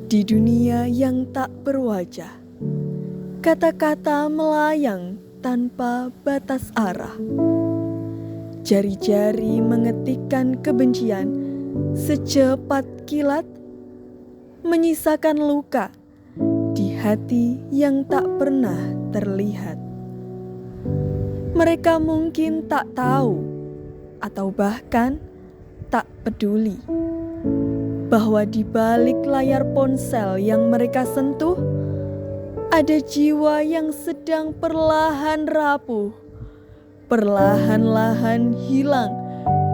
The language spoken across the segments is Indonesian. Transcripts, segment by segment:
Di dunia yang tak berwajah, kata-kata melayang tanpa batas arah. Jari-jari mengetikkan kebencian secepat kilat, menyisakan luka di hati yang tak pernah terlihat. Mereka mungkin tak tahu atau bahkan tak peduli bahwa di balik layar ponsel yang mereka sentuh, ada jiwa yang sedang perlahan rapuh, perlahan-lahan hilang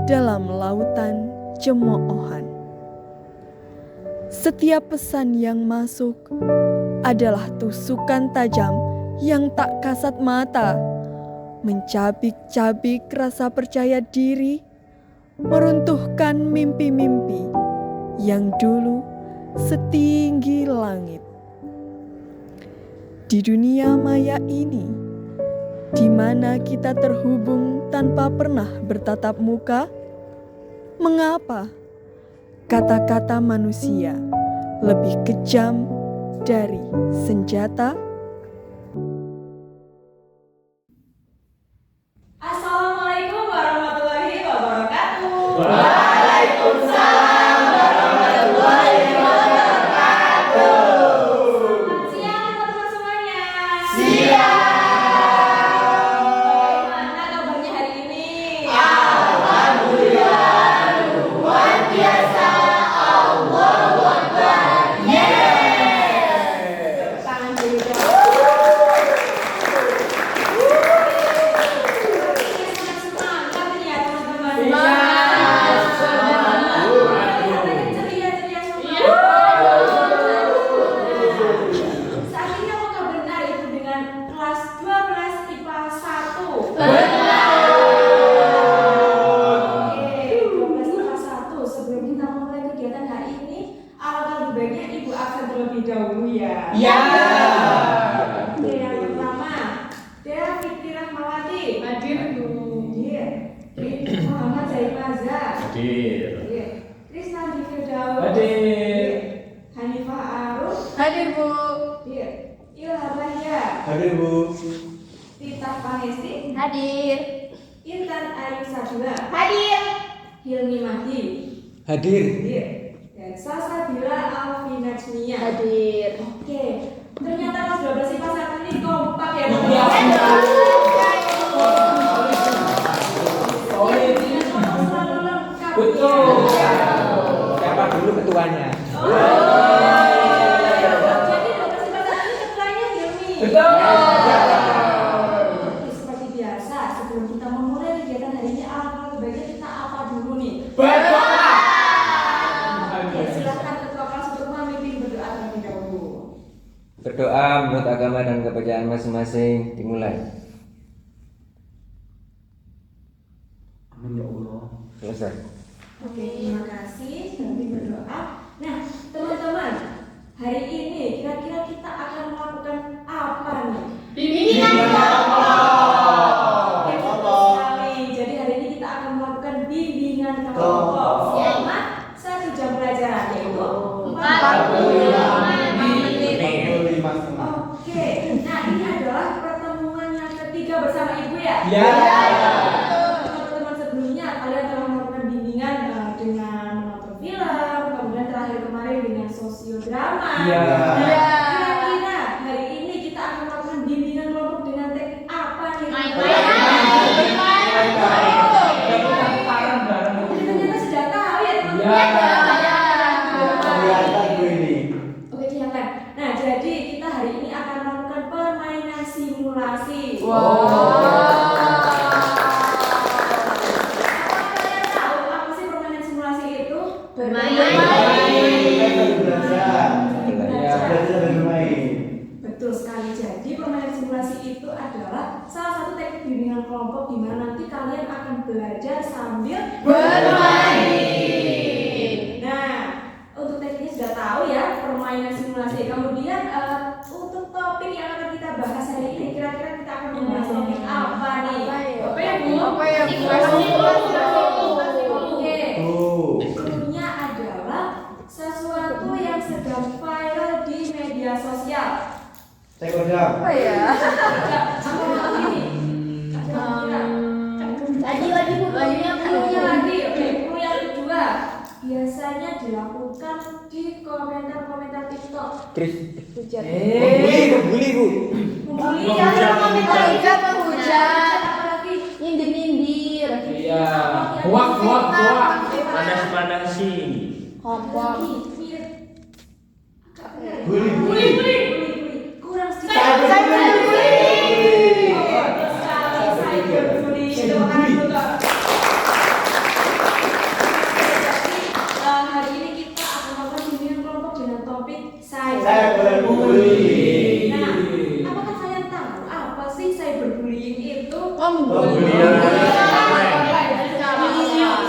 dalam lautan cemoohan. Setiap pesan yang masuk adalah tusukan tajam yang tak kasat mata, mencabik-cabik rasa percaya diri, meruntuhkan mimpi-mimpi yang dulu setinggi langit. Di dunia maya ini, di mana kita terhubung tanpa pernah bertatap muka, mengapa kata-kata manusia lebih kejam dari senjata? Assalamualaikum warahmatullahi wabarakatuh. Waalaikumsalam warahmatullahi wabarakatuh. Selamat siang teman-teman semuanya. Bagaimana kabarnya hari ini? Alhamdulillah, luar biasa. Allahu Akbar. Tangan dulu dong. Sangat semangat ini ya teman-teman. Ceria semua. Saat ini apakah benar itu dengan kelas 12 IPA 1? Oke, 12 IPA 1. Sebelum kita mulai kegiatan hari ini, alangkah lebih baiknya Ibu absen terlebih dahulu ya. Oke, yang pertama, Dea Fitri Rahmawati. Hadir, Bu. Hadir. Muhammad Zaid Maza. Hadir. Hadir. Krisna Firdaus. Hadir. Hanifah Aruf. Hadir, Bu. Hadir. Ilham Lahya. Hadir, Bu. Tita Pangesti. Hadir. Intan Ayu Sadula. Hadir. Hilmi Mahdi. Hadir. Hadir. Dan Salsabila Alfinajmia. Hadir. Oke, ternyata kelas 12 IPA 1 ini kompak ya. Selalu lengkap. Betul. Ya. Siapa dulu ketuanya? Jadi 12 IPA 1 ini ketuanya Hilmi. Betul. Oke, seperti biasa, sebelum kita memulai kegiatan hari ini, alangkah lebih baiknya kita apa dulu nih? Berdoa. Oke, silakan ketua kelas untuk memimpin berdoa terlebih dahulu. Berdoa menurut agama dan kepercayaan masing-masing dimulai. Amin ya Allah. Selesai. Oke, terima kasih sudah berdoa. Nah, teman-teman, hari ini kira-kira kita akan melakukan apa nih? Bimbingan Oke, betul sekali. Jadi hari ini kita akan melakukan bimbingan kelompok selama 1 jam pelajaran, yaitu 45 menit. Oke, nah ini adalah pertemuan yang ketiga bersama Ibu ya? Ya. Teman-teman sebelumnya kalian telah melakukan bimbingan dengan menonton film, kemudian terakhir kemarin dengan sosiodrama. Iya. Kira-kira hari ini kita akan melakukan bimbingan kelompok dengan teknik apa nih? Ternyata sudah tahu ya teman-teman. Oke, kelihatan. Nah, jadi kita hari ini akan melakukan permainan simulasi. Kalian tahu apa sih permainan simulasi itu? Betul sekali. Jadi permainan simulasi itu adalah salah satu teknik bimbingan kelompok di mana nanti kalian akan belajar sambil Bermain. Nah, untuk tekniknya sudah tahu ya permainan simulasi. Kemudian untuk topik yang akan kita bahas hari ini, kira-kira kita akan membahas topik apa nih? Apa ya, Bu? Oke. Sebelumnya adalah sesuatu yang sedang viral di media sosial? Saya kodam. Apa ya? Sama ini. Tadi bukunya Clue-nya lagi, oke. Clue yang kedua, biasanya dilakukan di komentar-komentar TikTok. Chris. Hujat. Membuli, Bu. Membuli Menghujat, Menghujat, menghujat. Apa lagi? Nyindir-nyindir. Iya. Hoak. panas-panasi. Kompor. Bully. Kurang sedikit. Cyberbully. Oke, terus sekali cyberbully. Tepuk tangan dulu, Kak. Jadi, hari ini kita akan melakukan bimbingan kelompok dengan topik Cyberbully. Nah, apakah kalian tahu apa sih cyberbullying itu? Pembulian.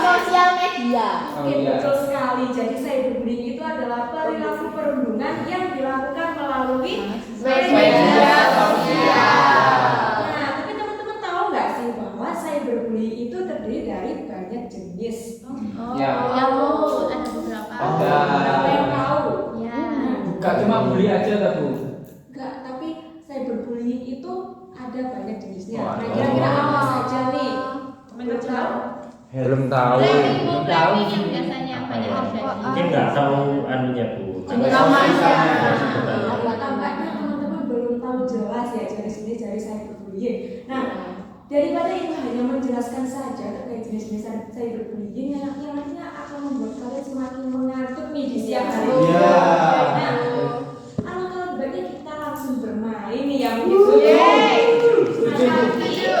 Sosial media. Oke, betul sekali. Jadi cyberbullying itu adalah perilaku perundungan yang dilakukan melalui Media sosial. Nah, tapi teman-teman tahu nggak sih bahwa cyberbullying itu terdiri dari banyak jenis? Ya. Yang mau ada beberapa. Ada. Berapa yang tahu? Ya. Bukan cuma bully aja lah, Bu. Enggak, tapi cyberbullying itu ada banyak jenisnya. Oh, Nah, ada. kira-kira apa saja nih? Teman-teman tahu? Belum tahu. Pranking yang biasanya banyak terjadi. Mungkin nggak tahu anunya Bu. Namanya. Tampaknya teman-teman belum tahu jelas ya jenis-jenis dari cyberbullying. Nah, daripada itu hanya menjelaskan saja terkait jenis-jenis cyberbullying yang nantinya akan membuat kalian semakin mengantuk nih di siang hari. Iya. Nah, alangkah baiknya kita langsung bermain nih ya begitu. Setuju.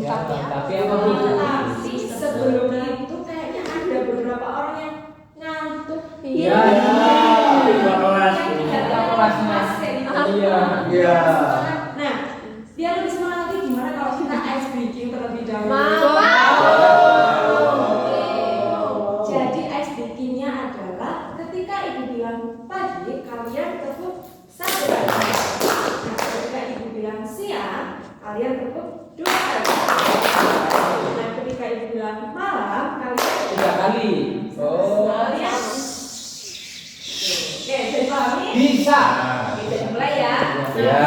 Ya, tapi apa, Bu? Tapi sebelum itu kayaknya ada beberapa orang yang ngantuk. Iya. Dua kelas. Iya. Iya. Nah, biar lebih semangat lagi gimana kalau kita ice breaking terlebih dahulu? Oke. Jadi ice breakingnya adalah ketika ibu bilang pagi, kalian tepuk satu kali. Nah, ketika ibu bilang siang, kalian tepuk dua kali. Nah, ketika ibu bilang malam, kalian 3 kali. Oh. kalian. Oke, jadi pahami? Bisa. Kita mulai ya. Ya.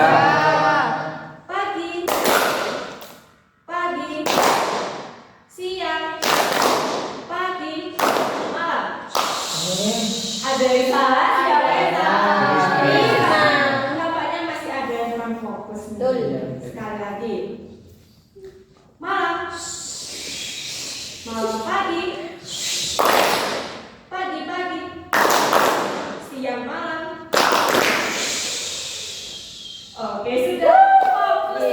Pagi, siang, pagi, malam. Ada yang salah? Siapa yang salah? Bisa. Nampaknya masih ada yang kurang fokus nih. Betul. Sekali lagi. Malam, pagi, siang malam. Oke, sudah fokus.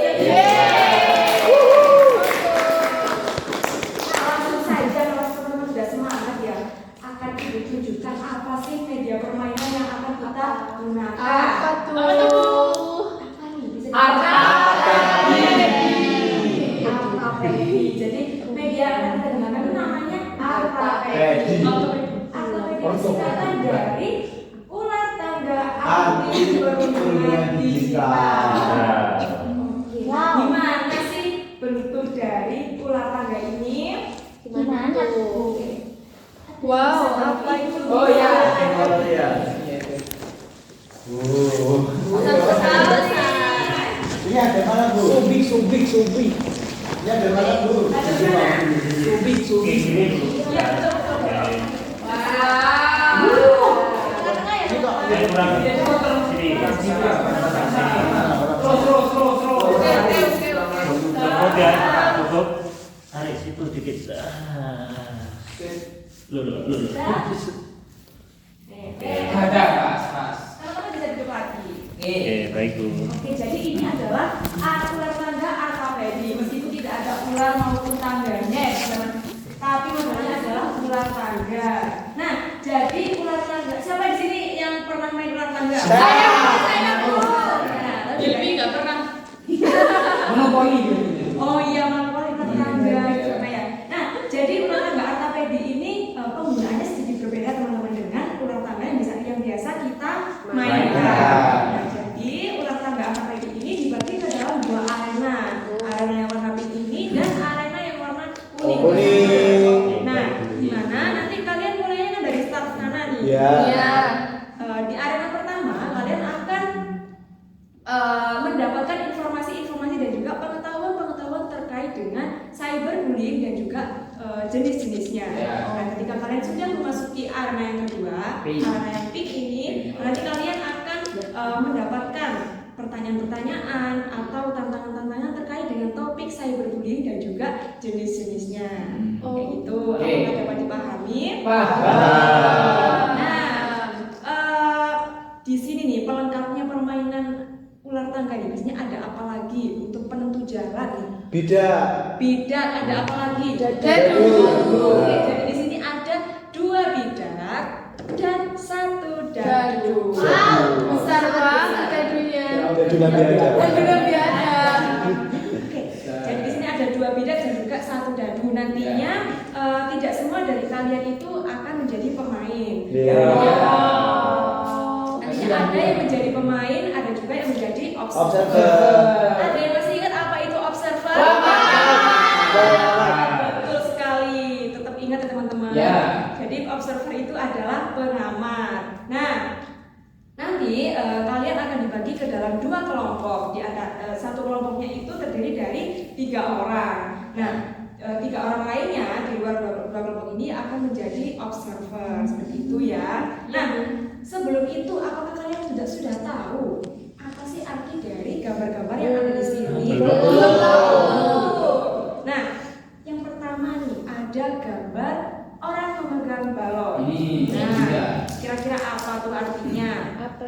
Langsung saja kalau teman-teman sudah semangat ya, akan ibu tunjukkan apa sih media permainan yang akan kita gunakan. Apa tuh? Apa nih? Bisa Artapedi. Jadi media yang akan kita gunakan itu namanya Artapedi. Artapedi itu singkatan dari ular tangga anti perundungan digital. Wow. Gimana sih bentuk dari ular tangga ini? Gimana tuh? Wow, apa itu? Oh ya. Ini ada mana, Bu? Subik. Ini ada mana, Bu? Ada mana? Subik. Ini Bu. Iya, betul. Tengah-tengah ya? Yang kurang. Sini. Kemudian cukup tarik situ dikit. Lulu. Ada, Mas. Teman-teman bisa duduk lagi. Oke, baik Bu. Oke, jadi ini adalah ular tangga Artapedi. Meskipun tidak ada ular maupun tangganya ya teman-teman, tapi modelnya adalah ular tangga. Nah, jadi ular tangga. Siapa di sini yang pernah main ular tangga? Saya. Tapi nggak pernah. Monopoli. oh iya, monopoli ular tangga sama ya. Nah, jadi ular tangga Artapedi ini penggunaannya sedikit berbeda teman-teman dengan ular tangga yang biasa kita mainkan. Nah, jadi ular tangga Artapedi ini dibagi ke dalam dua arena. Arena yang warna pink ini dan arena yang warna kuning. Kuning. Nah, gimana? Nanti kalian mulainya kan dari start sana nih. Iya. Di arena pertama kalian akan mendapatkan informasi-informasi dan juga pengetahuan-pengetahuan terkait dengan cyberbullying dan juga jenis-jenisnya. Nah, ketika kalian sudah memasuki arena yang kedua, arena yang peak ini, nanti kalian akan mendapatkan pertanyaan-pertanyaan atau tantangan-tantangan terkait dengan topik cyberbullying dan juga jenis-jenisnya. Kayak gitu. Apakah dapat dipahami? Nah, di sini nih pelengkapnya permainan ular tangga ini. Biasanya ada apa lagi untuk penentu jalan nih? Bidak, ada apa lagi? Dadu. Oke, jadi di sini ada 2 bidak dan 1 dadu. Besar banget dadunya. Dadu Nabi Adam. Dadu Nabi Adam. Oke, jadi di sini ada 2 bidak dan juga 1 dadu. Nantinya tidak semua dari kalian itu akan menjadi pemain. Nanti ada yang menjadi pemain, ada juga yang menjadi observer. Ada yang masih ingat apa itu observer? Betul sekali. Tetap ingat ya teman-teman. Jadi observer itu adalah pengamat. Nah, nanti kalian akan dibagi ke dalam 2 kelompok. Satu kelompoknya itu terdiri dari 3 orang. Nah, 3 orang lainnya di luar 2 kelompok ini akan menjadi observer seperti itu ya. Nah, sebelum itu apakah kalian sudah tahu apa sih arti dari gambar-gambar yang ada di sini? Belum tahu. Nah, yang pertama nih ada gambar orang memegang balon. Nah, kira-kira apa tuh artinya? Apa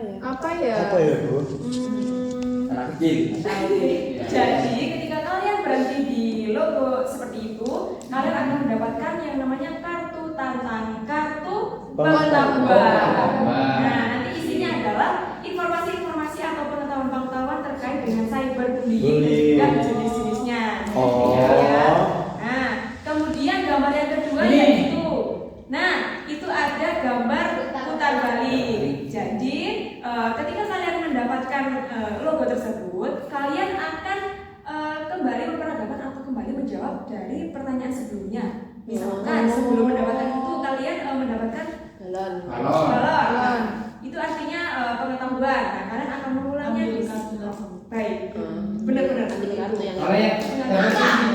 ya? Apa ya, Bu? Anak kecil. Jadi ketika kalian berhenti di logo seperti itu, kalian akan mendapatkan yang namanya kartu penambah. Nah, nanti isinya adalah informasi-informasi atau pengetahuan-pengetahuan terkait dengan cyberbullying dan juga jenis-jenisnya. Ya. Nah, kemudian gambar yang kedua yaitu, itu ada gambar putar balik. Jadi ketika kalian mendapatkan logo tersebut, kalian akan kembali memperagakan atau kembali menjawab dari pertanyaan sebelumnya. Misalkan sebelum mendapatkan itu kalian mendapatkan balon. Itu artinya pengetahuan. Nah, kalian akan mengulangnya di baik. Benar-benar.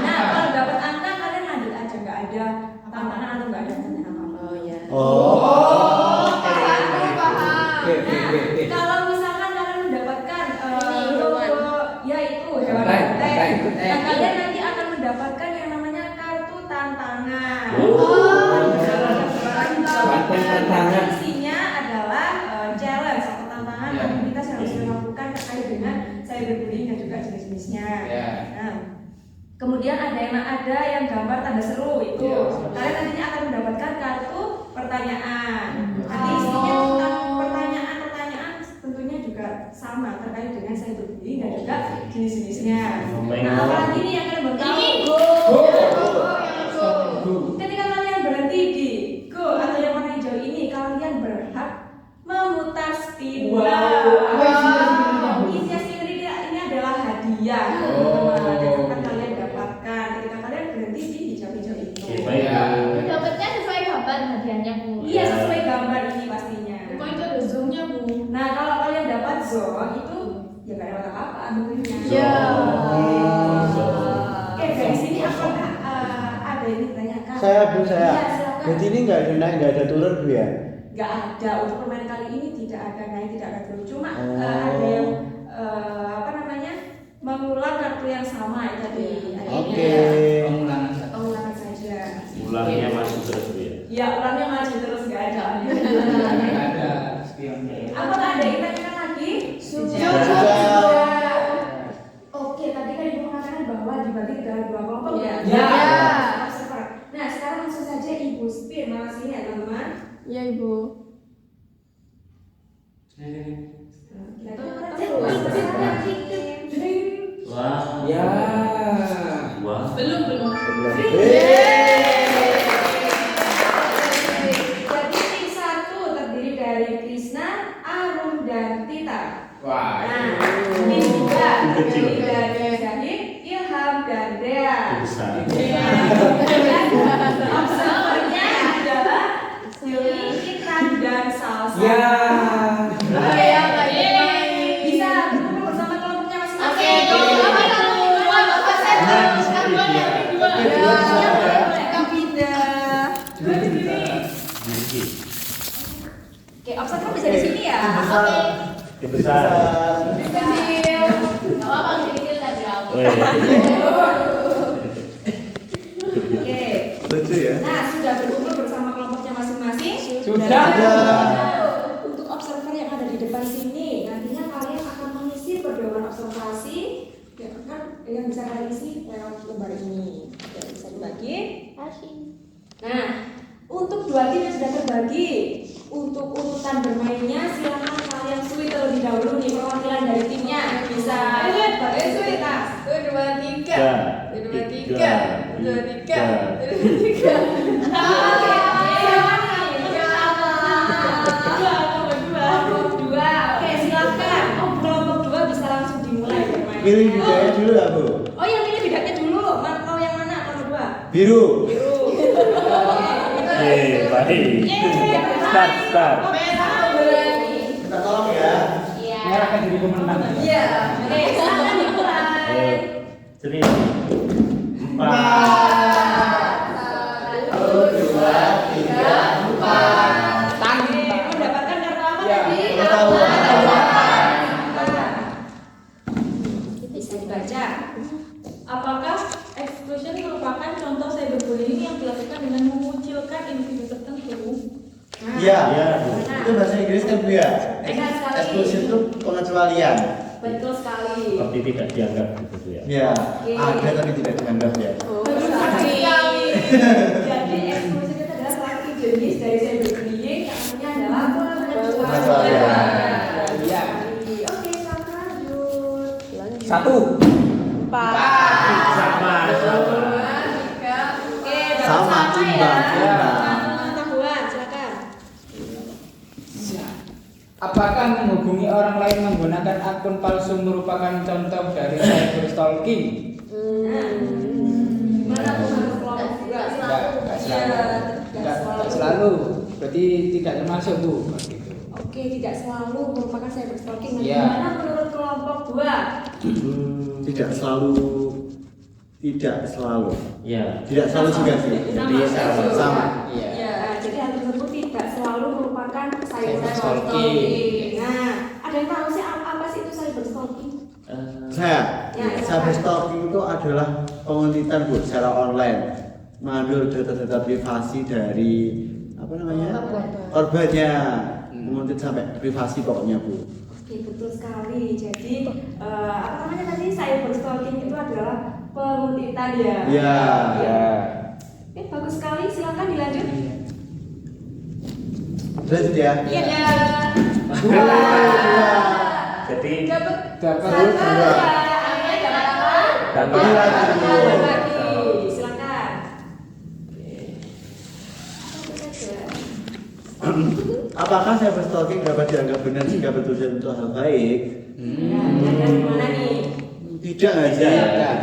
Nah, kalau dapat angka kalian lanjut aja, nggak ada tantangan atau nggak ada pertanyaan apa-apa. Nah, kalau misalkan kalian mendapatkan logo yaitu hewan banteng, nah kalian nanti akan mendapatkan yang namanya kartu tantangan. Tantangan. Isinya adalah challenge atau tantangan aktivitas yang harus dilakukan terkait dengan cyberbullying dan juga jenis-jenisnya. Nah, kemudian ada yang gambar tanda seru itu. Kalian nantinya akan mendapatkan kartu pertanyaan. Nanti isinya tentang pertanyaan tentunya juga sama terkait dengan cyberbullying dan juga jenis-jenisnya. Nah, apalagi nih yang kalian belum tahu? Ketika kalian berhenti di go atau yang warna hijau ini, kalian berhak memutar spindle. Isinya spindle ini adalah hadiah. Yang akan kalian dapatkan ketika kalian berhenti di hijau-hijau itu. Dapatnya sesuai gambar hadiahnya, Bu. Iya, sesuai gambar ini pastinya. Kok itu ada zoomnya, Bu? Nah, kalau kalian dapat zone itu ya nggak dapat apa-apa tentunya. Oke, dari sini apakah ada yang ditanyakan? Saya. Iya, silakan. Berarti ini nggak ada naik, nggak ada turun, Bu ya? Nggak ada, untuk permainan kali ini tidak ada naik, tidak ada turun. Cuma ada yang mengulang kartu yang sama itu tadi. Oke. Pengulangan saja. Ulangnya masuk terus Bu ya. Ya, ulangnya maju terus nggak ada. Apakah ada yang ditanyakan lagi? Sudah. Oke, tadi kan Ibu mengatakan bahwa dibagi ke dalam 2 kelompok ya. Observer. Nah, sekarang langsung saja Ibu spin malah sini ya teman-teman. Iya, Ibu. Wah. Ya. Wah. Belum. Jadi tim 1 terdiri dari Krisna, Arun, dan Tita. Nah, tim 2 terdiri dari Zahid, Ilham, dan Dea. Besar. Observernya adalah Yuli, Ikran, dan Salsa. dari sini ya. Tim besar. Kecil. Gak apa-apa kecil tapi aku. Weh. Oke. Lucu ya. Nah, sudah berkumpul bersama kelompoknya masing-masing. Sudah. Untuk observer yang ada di depan sini, nantinya kalian akan mengisi pedoman observasi yang bisa kalian isi lewat lembar ini. Oke, bisa dibagi. Nah, untuk dua tim yang sudah terbagi, untuk urutan bermainnya silakan kalian suit terlebih dahulu nih perwakilan dari timnya. Bisa suit. Nah, 1, 2, 3. 1, 2, 3. 1, 2, 3. 1, 2, 3. Oke, silakan. Kelompok 2 bisa langsung dimulai bermain. Pilih bidangnya dulu nggak Bu? Oh, yang pilih bidangnya dulu. Mau yang mana? Kelompok 2. Biru. Biru. Oke, baik. Start. Kita tolong ya. Menyerahkan diri pemenang. Iya. Oke, silakan dimulai. 3, 4. 1, 2, 3, 4. Oke, mendapatkan kartu apa Ya. tadi? Pengetahuan. Bisa dibaca. Apakah exclusion merupakan contoh cyberbullying yang dilakukan dengan mengucilkan individu tertentu? Nah, Iya. Iya. Itu bahasa Inggris kan Bu ya? Benar sekali. Exclusion itu pengecualian. Betul sekali. Seperti tidak dianggap gitu ya. Ya, Oke. ada tapi tidak dianggap ya. Betul sekali. Jadi eksklusif itu adalah salah satu jenis dari cyberbullying yang artinya adalah Pengecualian. Iya. Oke, silakan lanjut. 1. Sama. Oke, Sama, imbang, ya. imbang. Pengetahuan, silakan. Apakah menghubungi orang lain menggunakan akun palsu merupakan contoh dari cyber stalking? Gimana menurut kelompok juga? Enggak selalu. Iya, Enggak selalu. Berarti tidak termasuk Bu. Gitu. Oke, tidak selalu merupakan cyber stalking. Nah, Iya. Gimana menurut kelompok 2? Tidak selalu. Tidak selalu. Ya. Tidak selalu juga sih. Jadi sama. Sama. Iya. Ya, jadi hal tersebut tidak selalu merupakan cyber Cyber stalking. stalking. Nah, ada yang tahu sih apa sih itu cyber stalking? Saya, Ya, cyber stalking itu adalah penguntitan Bu secara online, mengambil data-data privasi dari apa namanya korbannya, menguntit sampai privasi pokoknya Bu. Oke, betul sekali. Jadi apa namanya tadi cyber stalking itu adalah penguntitan ya. Iya. Ya. Oke, bagus sekali. Silakan dilanjut. Lanjut ya. Iya. Jadi Dapat Dua. dapat Lagi. Silakan. Apakah cyber stalking dapat dianggap benar jika bertujuan untuk hal baik? Ada di mana nih? Tidak aja.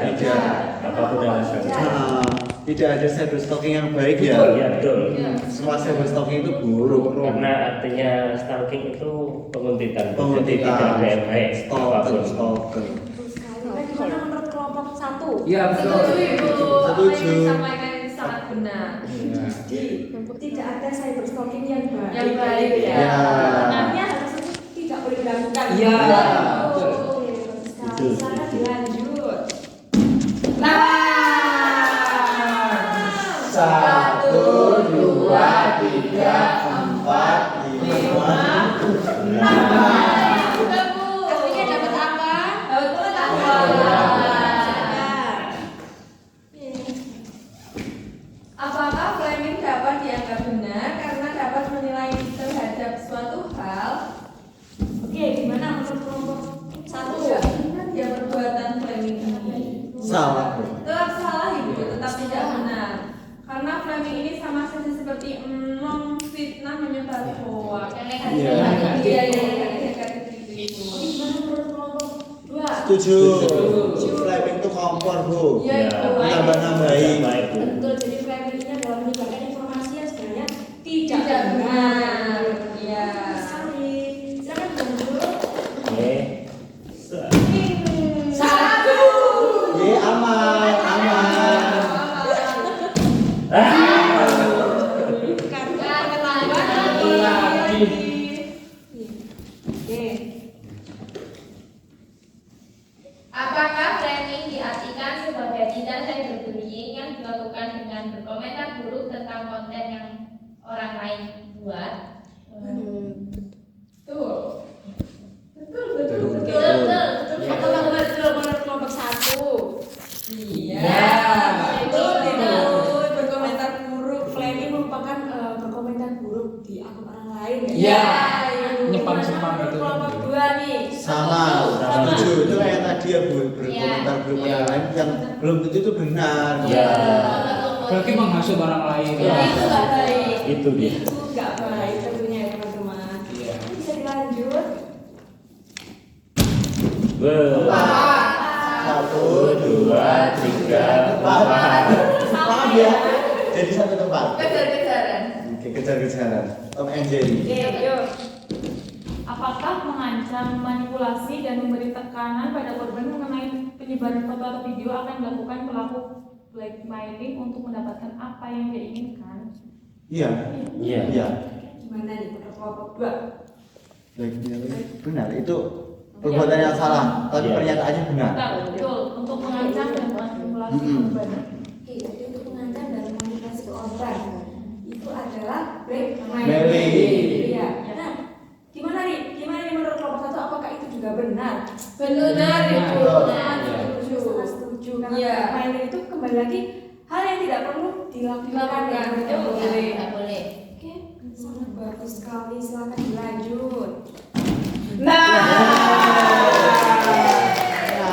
Tidak. apapun yang ada. Tidak ada cyber stalking yang baik ya. Iya betul. Semua cyber stalking itu buruk. Karena artinya stalking itu penguntitan. Jadi Penguntitan. tidak ada yang baik apapun. Stalker. Betul sekali. Nah, gimana menurut kelompok 1? Iya betul. Setuju. Sampaikan ini sangat benar. Jadi tidak ada cyber stalking yang baik. Yang baik, ya. Ya. Sebenarnya hal tersebut tidak boleh dilakukan. Iya. Betul. Oke, bagus sekali. Betul. Silakan dilanjut. Satu, dua, tiga, empat, lima, enam. Artinya dapat apa? Dapat pengetahuan. Silakan. Apakah framing dapat dianggap benar karena dapat menilai terhadap suatu hal? Oke, gimana menurut kelompok 1? Ya perbuatan framing ini Salah. tetap salah ibu, tetap tidak benar. Karena framing ini sama saja seperti fitnah menyebar hoax. Iya. Iya. Gimana menurut kelompok 2? Setuju. Framing itu kompor Bu. Iya, itu baik. Nambah-nambahin. Baik, Bu. Betul, jadi framing ini adalah menyebarkan informasi yang sebenarnya tidak Tidak benar. benar. Iya. Betul sekali. Silakan dilanjut. Oke. Satu. Ye, aman, aman. Karena pengetahuan lagi. sama konten yang orang lain buat. Betul. Apakah betul menurut kelompok 1? Iya. Itu berkomentar buruk. Flaming merupakan berkomentar buruk di akun orang lain. Iya. Yang Nyepam-nyepam menurut gitu. kelompok 2 nih. Sama, setuju. Itu kayak tadi ya Bu, berkomentar belum Iya. lain yang belum tentu itu benar. Iya. Berarti menghasut orang lain. Iya. Itu nggak baik. Itu dia. Itu nggak baik tentunya ya teman-teman. Iya. Bisa dilanjut. Satu, 2, 3, 4. Paham ya? Jadi satu tempat. Kejar-kejaran. Oke, kejar-kejaran. Tom and Jerry. Oke, yuk. Apakah mengancam, manipulasi, dan memberi tekanan pada korban mengenai penyebaran foto atau video akan dilakukan pelaku blackmailing untuk mendapatkan apa yang dia inginkan? Iya. Iya. Iya. Gimana nih untuk kelompok 2? Benar, itu perbuatan yang salah, tapi Iya. pernyataannya benar. Betul, untuk mengancam dan manipulasi korban. Oke, jadi untuk mengancam dan memanipulasi korban itu adalah Blackmailing. blackmailing. Iya. Nah, gimana nih? Gimana nih menurut kelompok 1? Apakah itu juga benar? Benar itu. Setuju. Sangat setuju. Karena Iya. blackmailing itu kembali lagi hal yang tidak perlu dilakukan ya. Tidak boleh. Tidak boleh. Oke, sangat bagus sekali. Silakan dilanjut.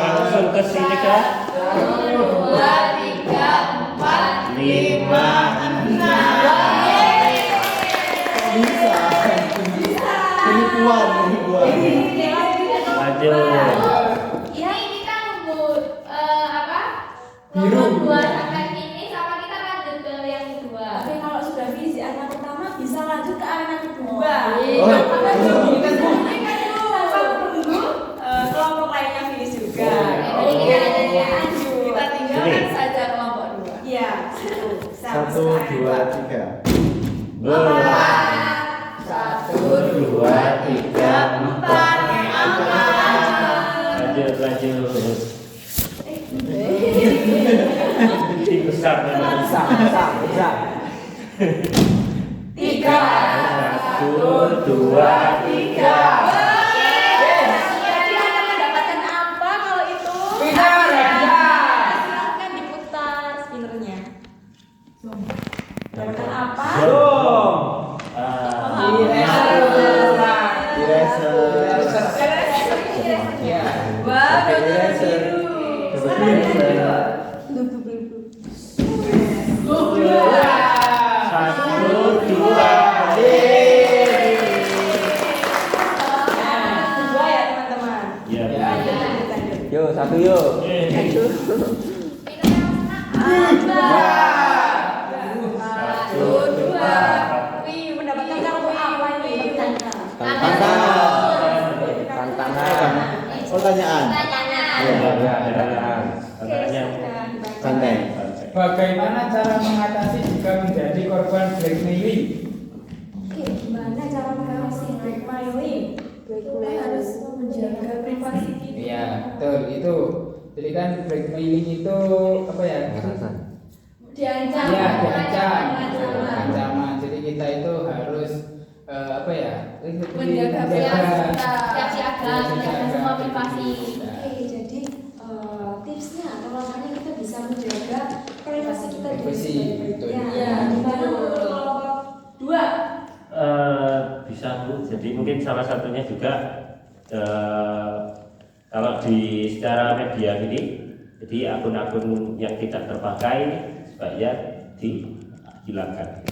Langsung ke sini Kak. 1, 2, 3, 4, 5, 6. Bisa. Penipuan. Lanjut. Ya ini kan nunggu apa? Biru. Nomor 2 sampai ini sama kita lanjut ke yang kedua. Oke, kalau sudah finish di anak pertama bisa lanjut ke anak kedua. Oh. Tanpa menunggu kelompok lainnya finish juga. Oh, iya, iya. Lanjut. Kita tinggalkan saja kelompok 2. Iya, sama 1, sekali. 2, 3. 2, 3, 4. Lanjut. Ini besar memang. Bisa. 3. 1, 2, 3. Jadi Anda mendapatkan apa kalau itu? Spinner, hadiah. Silakan diputar spinnernya. Mendapatkan apa? Wah, double biru. Sekarang lanjut. 1, 2. Dua ya teman-teman. Ya. Lanjut. Yuk, satu yuk. Wih, mendapatkan kartu apa ini? Tantangan. Pertanyaan. Santai. Bagaimana cara mengatasi jika menjadi korban blackmailing? Oke, gimana cara mengatasi blackmailing? Kita harus menjaga privasi kita. Iya, betul itu. Jadi kan blackmailing itu apa ya? Diancam. Iya, diancam. Ancaman. Ancaman. Jadi kita itu harus apa ya? Menjaga siaga, menjaga semua privasi. Oke, jadi tipsnya atau langkahnya kita bisa menjaga privasi kita dengan Privasi, sebaik-baiknya. betul. Ya, gimana menurut kelompok 2? Bisa Bu. Jadi mungkin salah satunya juga kalau di secara media ini, jadi akun-akun yang tidak terpakai supaya dihilangkan.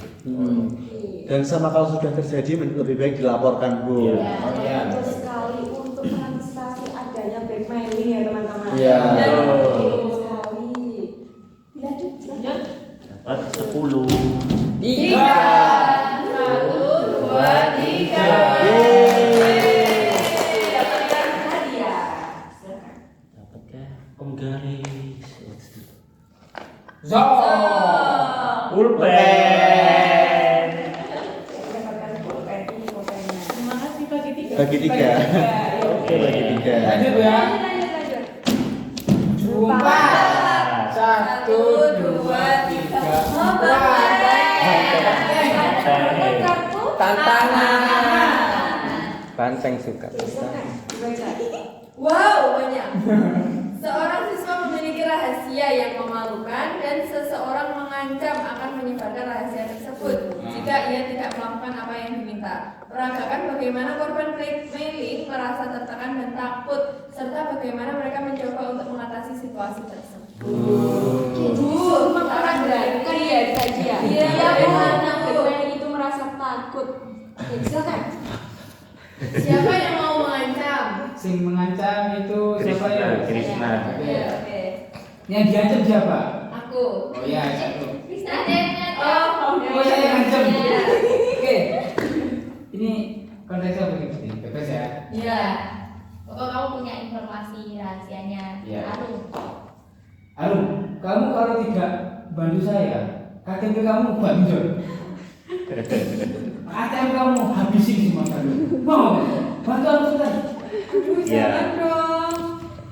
Dan sama kalau sudah terjadi lebih baik dilaporkan Bu. Iya. Ya, betul sekali untuk mengantisipasi adanya blackmailing ya teman-teman. Iya. Betul sekali. Lanjut. Dapat 10. 3. 1, 2, 3. Dapatkan hadiah. Silakan. Dapatkah Om Garis? Zo. Pulpen. Dapatkan pulpen ini pulpennya. Terima kasih bagi 3. Bagi 3. Oke. Bagi 3. Lanjut ya. Lanjut. 4. 1, 2, 3, 4. tantangan. Banteng suka. Wow, banyak. Seorang siswa memiliki rahasia yang memalukan dan seseorang mengancam akan menyebarkan rahasia tersebut jika ia tidak melakukan apa yang diminta. Peragakan bagaimana korban blackmailing merasa tertekan dan takut, serta bagaimana mereka mencoba untuk mengatasi situasi tersebut. Memperagakan ya saja. Iya, Bagaimana blackmailing itu merasa takut? Silakan. Siapa yang mau mengancam? Sing mengancam itu siapa ya? Krishna. Oke. Yang diancam siapa? Aku. Oh iya, satu. Ada yang Oh saya yang ancam. Iya. Oke. Ini konteksnya begini, bebas ya. Iya. Pokok kamu punya informasi rahasianya. Iya. Arum. Kamu kalau tidak bantu saya, KTP kamu banjir. ATM kamu habisin semua kali. Mau bantu aku kan? Ya. Jangan dong.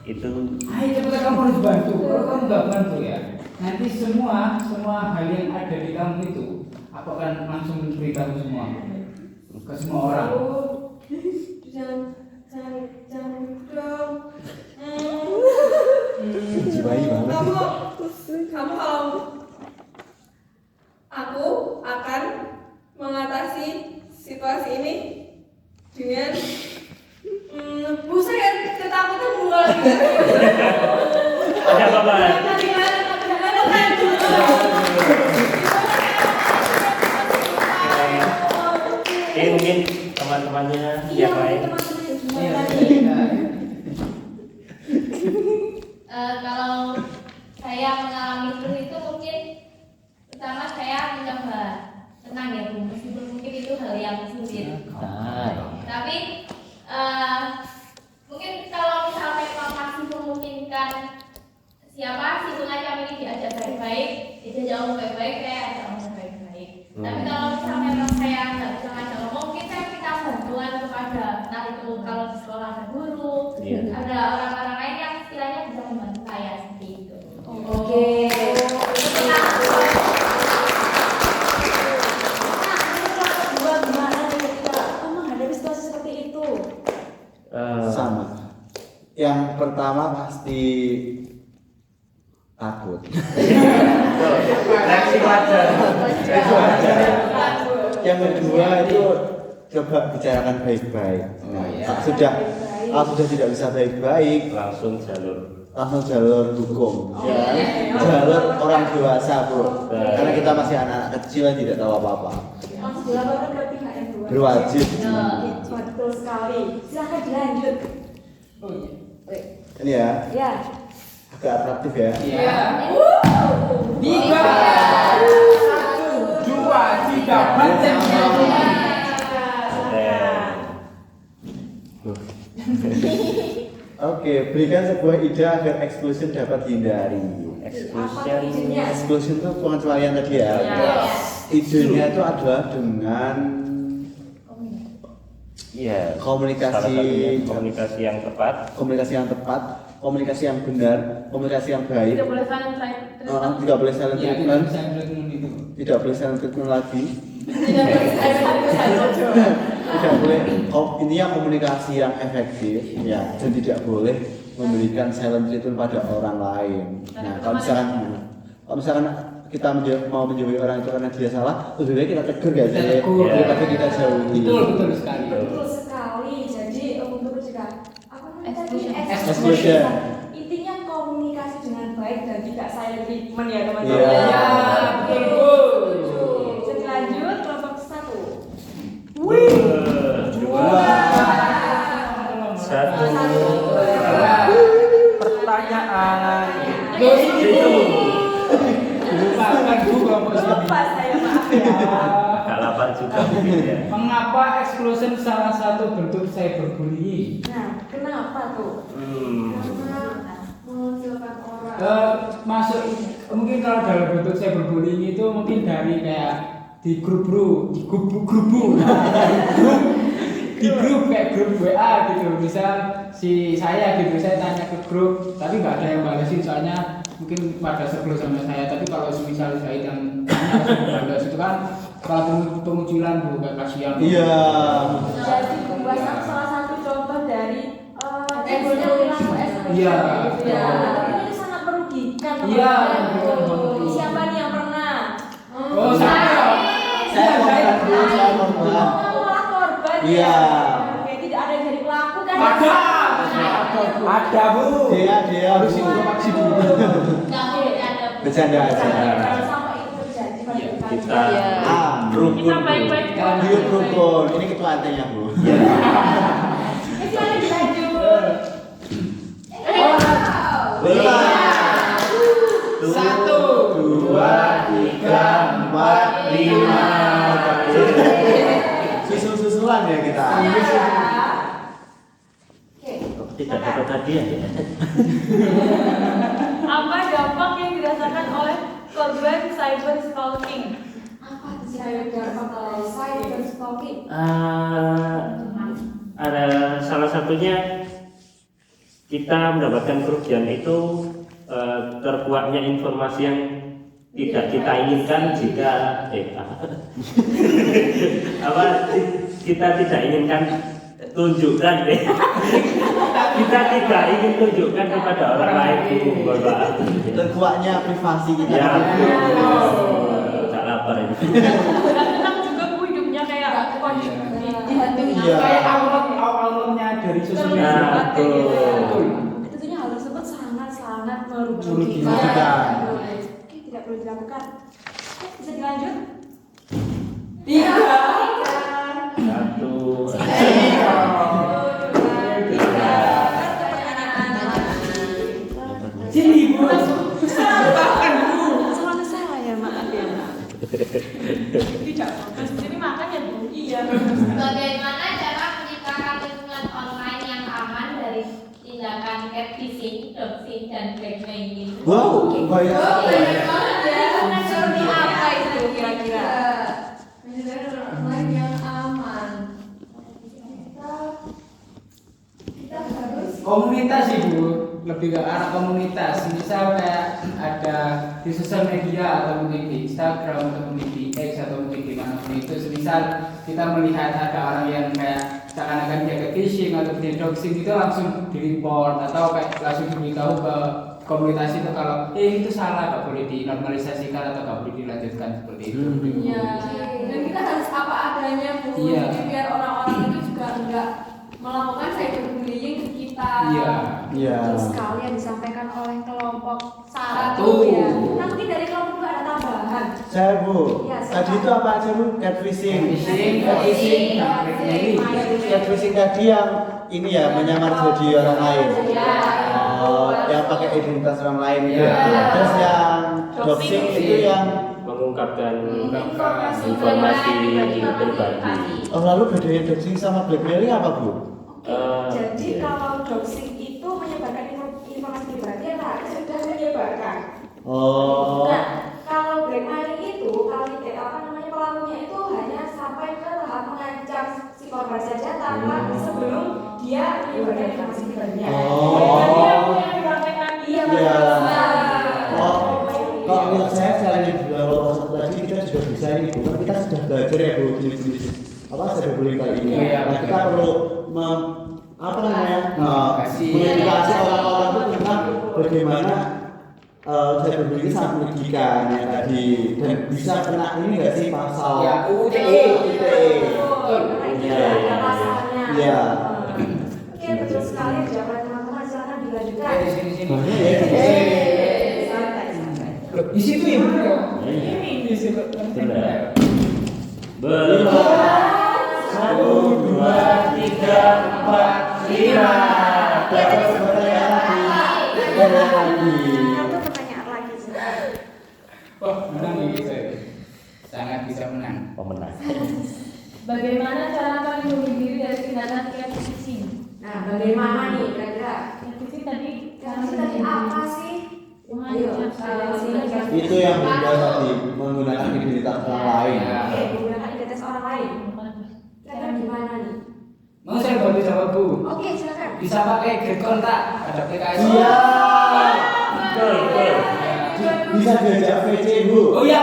Itu Ayo cepat kamu harus bantu. Kalau kamu nggak bantu ya, nanti semua hal yang ada di kamu itu aku akan langsung beritahu semua ke semua orang. Jangan dong. Jiwai banget. Kamu kalau aku akan mengatasi situasi ini dengan saya ketakutan mulai lagi. ada apa? Oke, mungkin teman-temannya yang lain. Kalau saya mengalami itu mungkin pertama saya mencoba tenang ya Bu, meskipun mungkin itu hal yang sulit. Tapi mungkin kalau misalnya masih memungkinkan siapa si pengacam ini diajak baik-baik, dia jauh baik-baik, saya ajak ngomong baik-baik. Tapi kalau misalnya memang saya nggak bisa ngajak ngomong, mungkin saya minta bantuan kepada entah itu kalau di sekolah ada guru, ada orang-orang lain yang istilahnya bisa membantu saya seperti itu. Oke. Sama. Yang pertama pasti takut. Reaksi wajar. Yang kedua itu coba bicarakan baik-baik. Kalau sudah tidak bisa baik-baik, Langsung jalur hukum, ya. Jalur orang dewasa, bro. Karena kita masih anak kecil yang tidak tahu apa-apa. Langsung dilaporkan ke pihak yang Berwajib. Betul sekali. Silahkan dilanjut. Ini ya, Ya. agak atraktif ya. Iya. 3, 2, 3, banteng. Oke, berikan sebuah ide agar exclusion dapat dihindari. Exclusion itu pengecualian tadi ya. Idenya itu adalah dengan komunikasi yang tepat, komunikasi yang benar, komunikasi yang baik. Tidak boleh saling Tidak boleh silent Iya, treatment, bisa itu. tidak boleh silent treatment lagi. Tidak boleh. Intinya komunikasi yang efektif, ya, dan tidak boleh memberikan silent treatment pada orang lain. Nah, kalau misalkan kita mau menjauhi orang itu karena dia salah, lebih baik kita tegur ya, daripada kita jauhi. Betul sekali. Betul sekali. Jadi untuk mencegah apa namanya tadi? Exclusion. Intinya komunikasi dengan baik dan tidak silent treatment ya teman-teman. Iya. Ya, betul. Jadi lanjut kelompok 1. Satu. Pertanyaan. Loh, itu. Lupakan Bu kelompok sini. Lupa saya, maaf ya. Kalapan juga mungkin ya. Mengapa exclusion salah satu bentuk cyberbullying? Nah, kenapa tuh? Mengecilkan orang. Masuk mungkin kalau dalam bentuk cyberbullying itu mungkin dari kayak di grup kayak grup WA gitu. Misal saya tanya ke grup tapi nggak ada yang balesin soalnya mungkin pada sebel sama saya, tapi kalau misal Zaid yang tanya itu kan kalau pengucilan Bu, kayak kasihan. Iya. Jadi buat salah satu contoh dari egonya perilaku ekstrim. Iya. Ya, tapi ini sangat merugikan. Iya. Siapa nih yang pernah? Oh, saya. Saya korban. Kamu malah korban. Iya. Oke, tidak ada yang jadi pelaku kan? Ada Bu. Dia harus informasi dulu. Nggak boleh ada. Bercanda aja. Jangan sampai itu terjadi pada kita. Kita rukun. Kita baik-baik. Hidup rukun. Ini ketua antenya Bu. Silahkan dilanjut. 1, 2, 3, 4, 5. Susul-susulan ya kita. Tidak dapat hadiah ya. Apa dampak yang dirasakan oleh korban cyber stalking? Apa saya dampak cyber stalking? Ada salah satunya kita mendapatkan kerugian itu terkuaknya informasi yang tidak kita inginkan jika kita tidak inginkan tunjukkan kita tidak ingin tunjukkan kepada orang lain itu bahwa Terkuaknya privasi kita. ya tak lapar ini. Dan tenang juga Bu, hidupnya kayak dihantui. Iya. Kayak awalnya dari sosial media. Nah, betul. Itu tentunya hal tersebut sangat Merugikan. Oke, tidak perlu dilakukan. Oke, bisa dilanjut? 1, 2, 3. Sini Bu. Selalu salah ya, maaf ya. Tidak fokus. Jadi makan ya Bu. Iya. Bagaimana cara menciptakan lingkungan online yang aman dari tindakan catfishing, doxing, dan blackmailing? Wow, banyak. Seperti apa itu kira-kira? Online yang aman. Kita harus Komunitas sih Bu, lebih ke arah komunitas. Misal kayak ada di sosial media atau mungkin di Instagram atau mungkin di X atau mungkin di mana pun itu. Misal kita melihat ada orang yang kayak seakan-akan dia phishing atau dia doxing, itu langsung di-report atau kayak langsung diberitahu ke komunitas itu kalau itu salah, gak boleh dinormalisasikan atau gak boleh dilanjutkan seperti itu. Iya. Dan kita harus apa adanya Bu. Iya. Jadi biar orang-orang itu juga enggak melakukan cyberbullying ke kita. Iya. Iya. Betul sekali yang disampaikan oleh kelompok Satu. ya. Nah, mungkin dari kelompok dua ada tambahan. Saya Bu, Iya, tadi itu apa aja Bu? Catfishing. Catfishing, Catfishing tadi yang ini ya, menyamar jadi orang lain. Oh, yang pakai identitas orang lain itu. Iya. Terus yang doxing itu yang Mengungkapkan informasi pribadi. oh, lalu bedanya doxing sama blackmailing apa Bu? Jadi kalau doxing itu menyebarkan informasi pribadi yang sudah menyebarkan. Oh. Nah, kalau blackmailing itu kalau pelakunya itu hanya sampai ke tahap mengancam si korban saja tanpa sebelum dia menyebarkan informasi pribadinya. Oh. Iya, Iya. betul. Oh, kalau menurut saya selain yang dibilang tadi kita juga bisa ini Bu, kan kita sudah belajar ya Bu jenis-jenis apa cyberbullying kali ini. Iya. Nah, kita perlu mengedukasi orang-orang itu tentang bagaimana cyberbullying itu sangat merugikan ya tadi dan bisa kena ini nggak sih pasal Ya, UU ITE. Iya. Ada pasalnya. Iya. Oke, betul sekali. Jawaban teman-teman silakan dilanjutkan. Di sini. Banyak ya. Santai. Loh, di situ ya Bu. Di situ. Benar. Belum. 1, 2, 3, 4, 5. Terus pertanyaan lagi. Satu pertanyaan lagi. Oh, menang ini saya. Sangat bisa menang. Pemenang. Bagaimana cara melindungi diri dari tindakan catfishing? Nah, bagaimana nih kira-kira? Catfishing tadi Tadi apa sih? Ayo, Itu yang beda tadi menggunakan identitas orang lain. Oke, menggunakan identitas orang lain. Kira-kira gimana nih? Mau saya bantu jawab Bu? Oke, silakan. Bisa pakai Get Kontak, ada aplikasi. Iya. Betul. Bisa diajak VC Bu. Oh iya.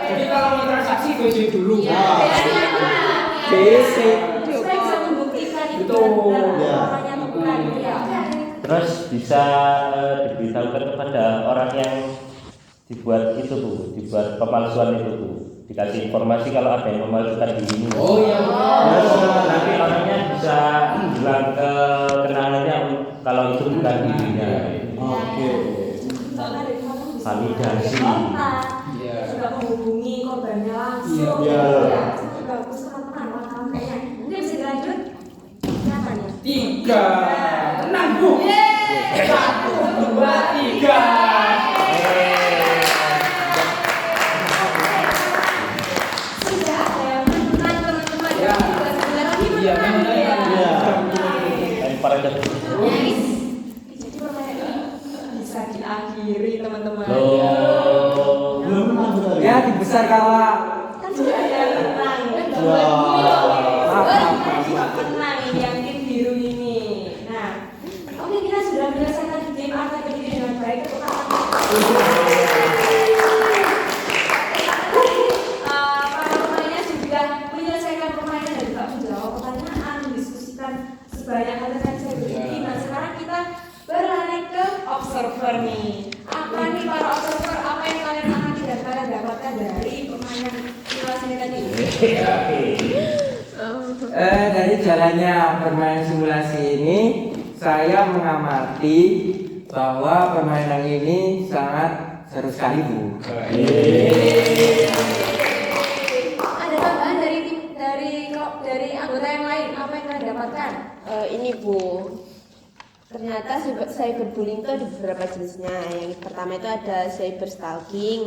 Jadi kalau mau transaksi VC dulu. BC. Supaya bisa membuktikan itu Betul. benar Ya. orangnya atau bukan gitu ya. Terus bisa diberitahukan kepada orang yang dibuat itu Bu, dibuat pemalsuan itu Bu. Dikasih informasi kalau ada yang memalsukan diri ini. Oh iya. Terus nanti orangnya bisa bilang ke kenangannya kalau itu bukan dirinya. Oke. Misalkan dari mana bisa Validasi. kontak, Iya. juga menghubungi korbannya langsung. Iya. Ya, itu bagus teman-teman. Wah, kayaknya ini bisa dilanjut. Siapa nih? 3. Tenang Bu. 1, 2, 3. Sudah ada yang menang teman-teman. Ya. Sebentar lagi Iya, menang memang ya. Iya. Lempar aja. Jadi permainan ini bisa diakhiri teman-teman. Loh. Belum menang betul Ya dibesar kalah. Kan sudah ada yang menang. Menang ini yang tim biru ini. Nah, oke kita sudah menyelesaikan game arcade ini dengan baik. Para pemainnya sudah menyelesaikan permainan dan juga menjawab pertanyaan, mendiskusikan sebanyak hal yang saya beri. Nah, sekarang kita beralih ke observer nih. Apa nih para observer? Apa yang kalian amati dan kalian dapatkan dari permainan simulasi tadi? Dari jalannya permainan simulasi ini, saya mengamati bahwa permainan ini sangat seru sekali Bu. Ada tambahan dari tim dari anggota yang lain. Apa yang kalian dapatkan? Ini Bu, ternyata cyberbullying itu ada beberapa jenisnya. Yang pertama itu ada cyberstalking,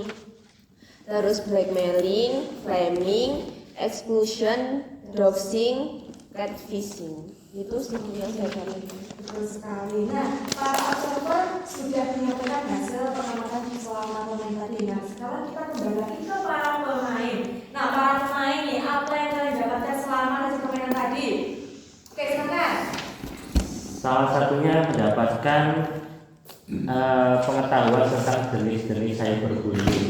terus blackmailing, framing, exclusion, doxing, catfishing. Itu semua yang saya dapat. Betul sekali. Nah, para observer sudah menyampaikan hasil pengamatan selama pemain tadi. Nah, sekarang kita kembali lagi ke para pemain. Nah, para pemain nih, apa yang kalian dapatkan selama hasil permainan tadi? Oke, silakan. Salah satunya mendapatkan pengetahuan tentang jenis-jenis cyberbullying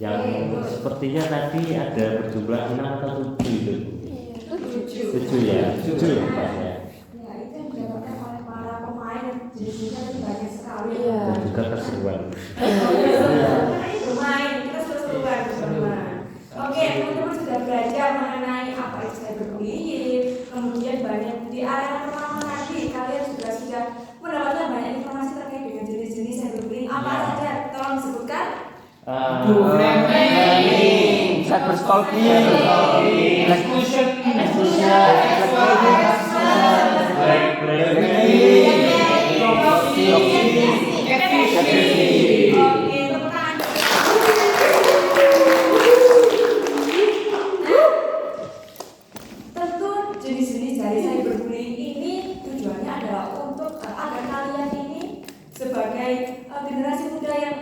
yang sepertinya tadi ada berjumlah 6 atau 7 itu. 7 ya. 7 ya Pak ya. Ya, itu yang didapatkan oleh para pemain. Jenisnya itu banyak sekali. Dan juga keseruan. Karena ini bermain, kita seru-seruan bersama. Oke, teman-teman sudah belajar mengenai apa itu cyberbullying. Kemudian banyak di area pertama tadi kalian sudah mendapatkan banyak informasi terkait dengan jenis-jenis cyberbullying. Apa saja? Tolong disebutkan. Framing, cyberstalking, exclusion, Oke, tepuk tangan. Tentu jenis-jenis dari cyberbullying ini tujuannya adalah untuk agar kalian ini sebagai generasi muda yang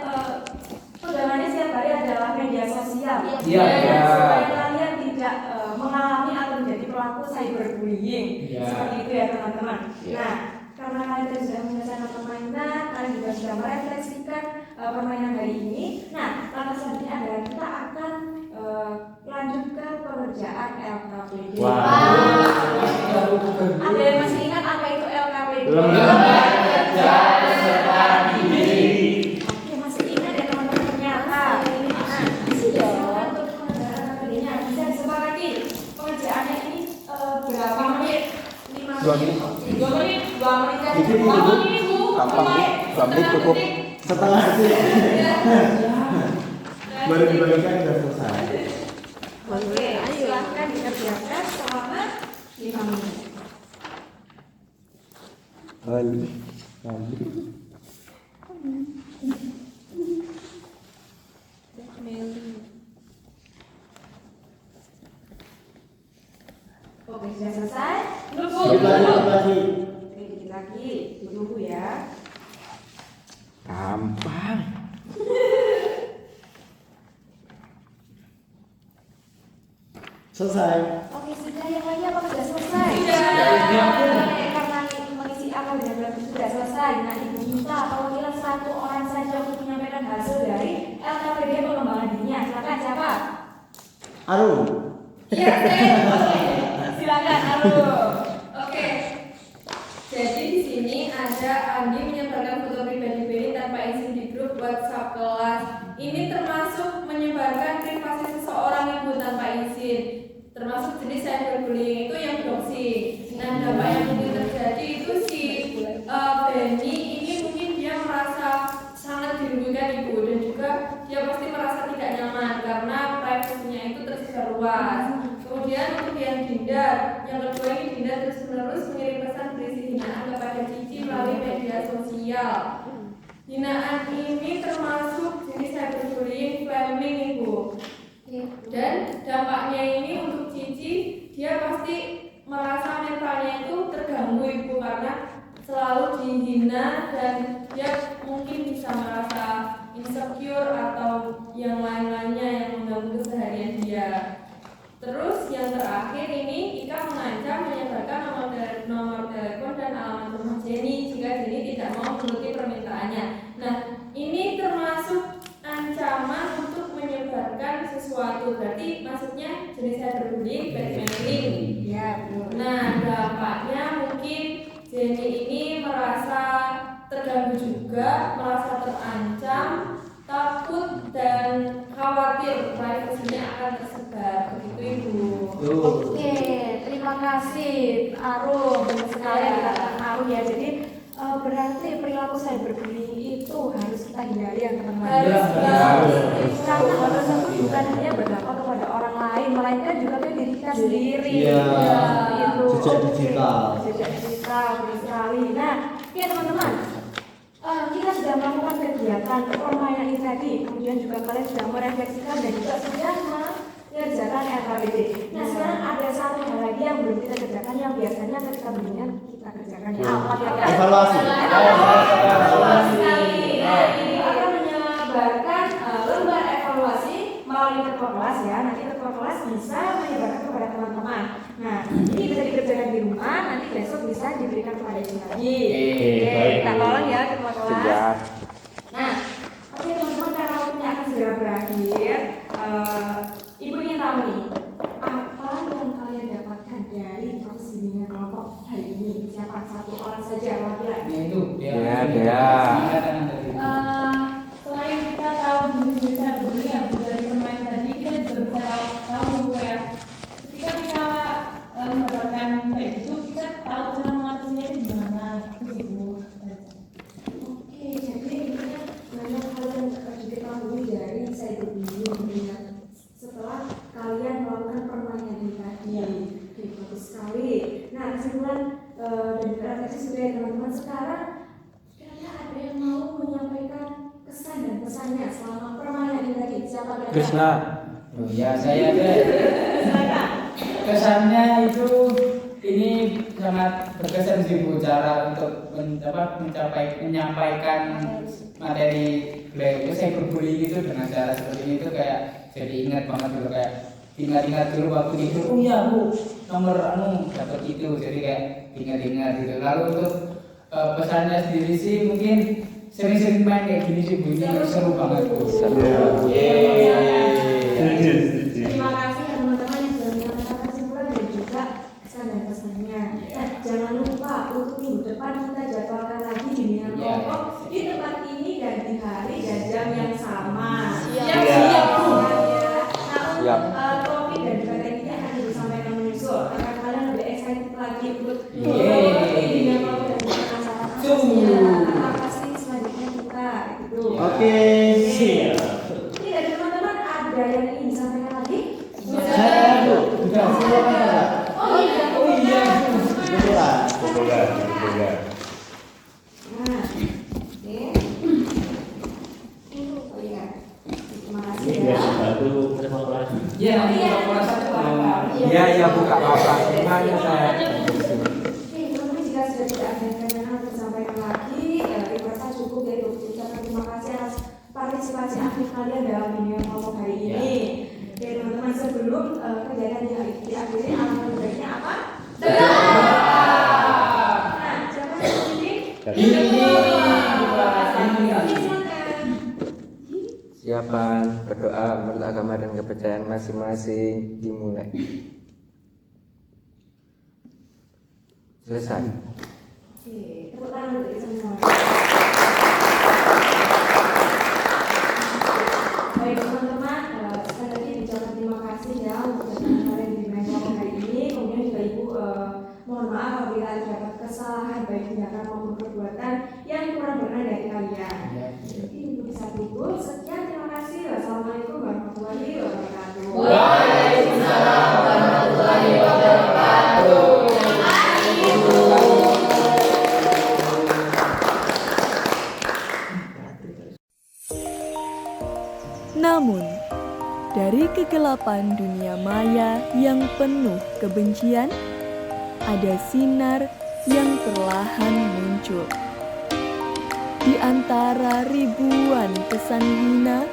pegangannya setiap hari adalah media sosial. Iya. Supaya kalian tidak mengalami atau menjadi pelaku cyberbullying. Iya. Seperti itu ya teman-teman. Iya. Nah, karena kalian tadi sudah menyelesaikan permainan, kalian juga sudah merefleksikan permainan hari ini. Nah, langkah selanjutnya adalah kita akan lanjut ke pengerjaan LKPD. Ada yang masih ingat apa itu LKPD? Lembaga Kerja Peserta Didik. Oke, masih ingat ya teman-teman ternyata. Nah, silakan untuk pengerjaan LKPD-nya bisa disepakati. Pengerjaannya ini berapa menit? 5 menit. 2 menit. 2 menit kan? Itu Bu. 2 menit Bu. Gampang, Bu. 2 menit cukup. Setengah detik. Baru dibagikan sudah selesai. Oke, silahkan dikerjakan selama 5 menit. Oke, sudah selesai? Dikit lagi. Oke, dikit lagi. Tunggu ya. Gampang. Selesai. Oke, sudah yang lainnya apa sudah selesai? Karena mengisi akal dengan sudah selesai. Nah, Ibu minta perwakilan satu Arum. Iya, silakan Arum. Oke. Jadi di sini ada Andi menyebarkan foto pribadi Beni tanpa izin di grup WhatsApp kelas. Ini termasuk menyebarkan privasi seseorang ibu tanpa izin. Termasuk jenis cyberbullying itu yang doxing. Nah, dampak yang mungkin terjadi itu si Beni ini mungkin dia merasa sangat dirugikan ibu dan juga dia pasti merasa tidak nyaman karena privasinya itu tersebar luas. Kemudian untuk yang Dinda, yang kedua ini Dinda terus-menerus mengirim pesan berisi hinaan kepada Cici melalui media sosial. Hinaan ini termasuk jenis cyberbullying, flaming ibu. Dan dampaknya ini untuk Cici, dia pasti merasa mentalnya itu terganggu ibu karena selalu dihina dan dia mungkin bisa merasa insecure atau yang lain-lainnya yang mengganggu keseharian dia. Terus yang terakhir ini Ika mengancam menyebarkan nomor telepon dan alamat rumah Jenny jika Jenny tidak mau menuruti permintaannya. Nah, ini termasuk ancaman untuk menyebarkan sesuatu. Berarti maksudnya jenis cyberbullying, blackmailing. Ya, betul. Nah, dampaknya mungkin Jenny ini merasa terganggu juga, merasa terancam, takut dan khawatir privasinya akan tersebar. Begitu Ibu. Oke, terima kasih Arum. Benar sekali dikatakan Arum ya. Jadi berarti perilaku cyberbullying itu harus kita hindari ya teman-teman. Karena bukan hanya berdampak kepada orang lain, melainkan juga ke diri kita sendiri. Iya. Itu. Jejak digital. Jejak digital, benar sekali. Nah, ya teman-teman. Kita sudah melakukan kegiatan permainan ini tadi, kemudian juga kalian sudah merefleksikan dan juga sudah mengerjakan RKPD. Nah, sekarang ada satu hal lagi yang belum kita kerjakan yang biasanya ketika bimbingan kita kerjakan. Apa kira-kira? Evaluasi. Evaluasi. Nah, ini akan menyebarkan lembar evaluasi melalui ketua kelas ya. Nanti ketua kelas bisa menyebarkan kepada teman-teman. Nah, ini bisa dikerjakan di rumah, nanti besok bisa diberikan kepada ibu lagi. Baik. Kita tolong ya ketua kelas. Siap. Nah, oke teman-teman, karena waktunya akan segera berakhir, ibu ingin tahu nih, apa yang kalian dapatkan dari proses bimbingan kelompok hari ini? Siapa satu orang saja laki-laki? Itu Dia. Selain kita tahu jenis cyberbullying yang dari pemain tadi, kita juga bisa tahu ya ketika kita mendapatkan kayak gitu, kita tahu cara mengatasinya itu gimana. Itu Ibu. Oke, jadi intinya memang kalian diketahui dari cyberbullying setelah kalian melakukan permainan ini tadi. Oke, bagus sekali. Nah, kesimpulan dan juga refleksi sudah ya teman-teman. Sekarang kira-kira ada yang mau menyampaikan kesan dan pesannya selama permainan ini tadi? Siapa kira-kira? Krishna. Oh ya, saya deh. Kesannya itu ini sangat berkesan sih Bu, cara untuk menyampaikan materi beliau cyberbullying itu dengan cara seperti ini itu kayak jadi ingat banget dulu, kayak ingat dulu waktu itu. Oh iya Bu, nomor dapat itu, jadi kayak ingat gitu. Lalu untuk pesannya sendiri sih mungkin sering-sering main kayak gini sih Bu, ini seru banget Bu. Terima kasih teman-teman yang sudah menyampaikan kesimpulan dan juga kesan dan pesannya. Nah, jangan lupa untuk minggu depan kita jadwalkan lagi bimbingan kelompok di tempat ini dan di hari dan jam yang sama. Siap. Nah, untuk topik dan juga tekniknya akan disampaikan menyusul agar kalian lebih excited lagi untuk mengikuti bimbingan kelompok dan juga acara-acara apa sih selanjutnya kita gitu. Oke. Ini dari teman-teman ada yang ingin disampaikan lagi? Oh iya. Kebetulan. Nah, oke. Oh iya. Terima kasih Ini ya. biar bantu evaluasi. Iya, nanti kalau kelas satu Iya Bu, gak apa-apa. Semuanya saya. Oke, teman-teman, jika sudah tidak ada yang untuk disampaikan lagi, saya rasa cukup ya untuk ucapkan terima kasih atas partisipasi aktif kalian dalam bimbingan kelompok hari ini. Oke, teman-teman, sebelum kegiatan diakhiri, alangkah baiknya apa? Nah, siapa yang ini? Siapan berdoa. berdoa menurut agama dan kepercayaan masing-masing dimulai. Selesai. Oke, tepuk tangan untuk kita semua. Baik teman-teman, sekali lagi ucapkan terima kasih ya untuk kalian di mentor hari ini. Kemudian juga Ibu mohon maaf apabila terdapat kesalahan baik tindakan maupun perbuatan yang kurang berkenan dari kalian. Jadi Ibu bisa duduk. Sekian, terima kasih. Wassalamualaikum warahmatullahi wabarakatuh. Waalaikumsalam warahmatullahi wabarakatuh. Namun, dari kegelapan dunia maya yang penuh kebencian, ada sinar yang perlahan muncul. Di antara ribuan kesan hina,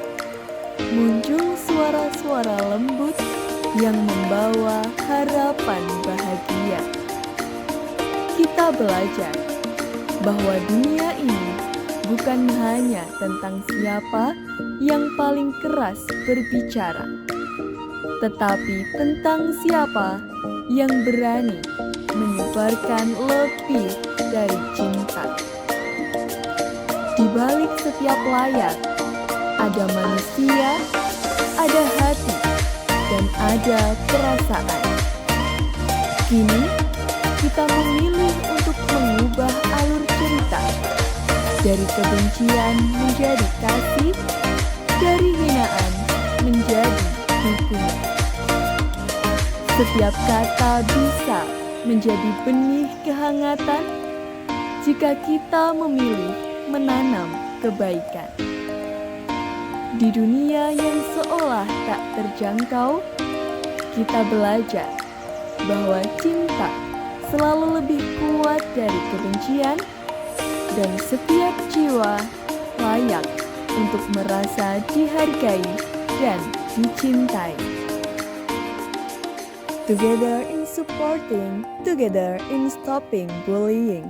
muncul suara-suara lembut yang membawa harapan bahagia. Kita belajar bahwa dunia ini bukan hanya tentang siapa yang paling keras berbicara, tetapi tentang siapa yang berani menyebarkan lebih dari cinta. Di balik setiap layar, ada manusia, ada hati, dan ada perasaan. Kini, kita memilih untuk mengubah alur cerita dari kebencian menjadi kasih, dari hinaan menjadi dukungan. Setiap kata bisa menjadi benih kehangatan jika kita memilih menanam kebaikan. Di dunia yang seolah tak terjangkau, kita belajar bahwa cinta selalu lebih kuat dari kebencian, dan setiap jiwa layak untuk merasa dihargai dan dicintai. Together in supporting, together in stopping bullying.